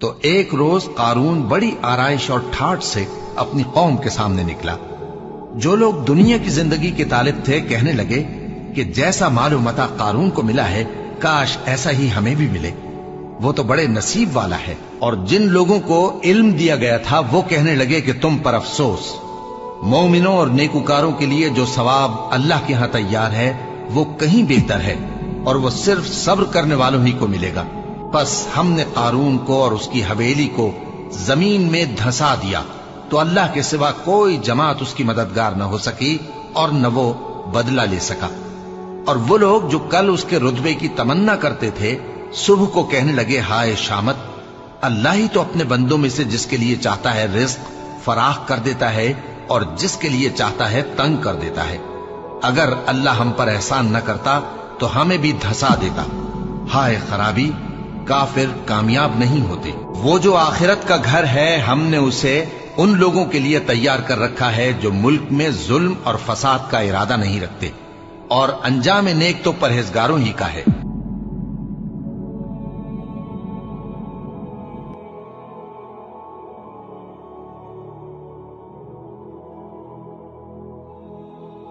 تو ایک روز قارون بڑی آرائش اور ٹھاٹ سے اپنی قوم کے سامنے نکلا۔ جو لوگ دنیا کی زندگی کے طالب تھے کہنے لگے کہ جیسا مال و متاع قارون کو ملا ہے کاش ایسا ہی ہمیں بھی ملے، وہ تو بڑے نصیب والا ہے۔ اور جن لوگوں کو علم دیا گیا تھا وہ کہنے لگے کہ تم پر افسوس، مومنوں اور نیکوکاروں کے لیے جو ثواب اللہ کے ہاں تیار ہے وہ کہیں بہتر ہے، اور وہ صرف صبر کرنے والوں ہی کو ملے گا۔ پس ہم نے قارون کو اور اس کی حویلی کو زمین میں دھسا دیا، تو اللہ کے سوا کوئی جماعت اس کی مددگار نہ ہو سکی اور نہ وہ بدلہ لے سکا۔ اور وہ لوگ جو کل اس کے رتبے کی تمنا کرتے تھے صبح کو کہنے لگے ہائے شامت، اللہ ہی تو اپنے بندوں میں سے جس کے لیے چاہتا ہے رزق فراخ کر دیتا ہے اور جس کے لیے چاہتا ہے تنگ کر دیتا ہے۔ اگر اللہ ہم پر احسان نہ کرتا تو ہمیں بھی دھسا دیتا۔ ہائے خرابی، کافر کامیاب نہیں ہوتے۔ وہ جو آخرت کا گھر ہے ہم نے اسے ان لوگوں کے لیے تیار کر رکھا ہے جو ملک میں ظلم اور فساد کا ارادہ نہیں رکھتے، اور انجام نیک تو پرہیزگاروں ہی کا ہے۔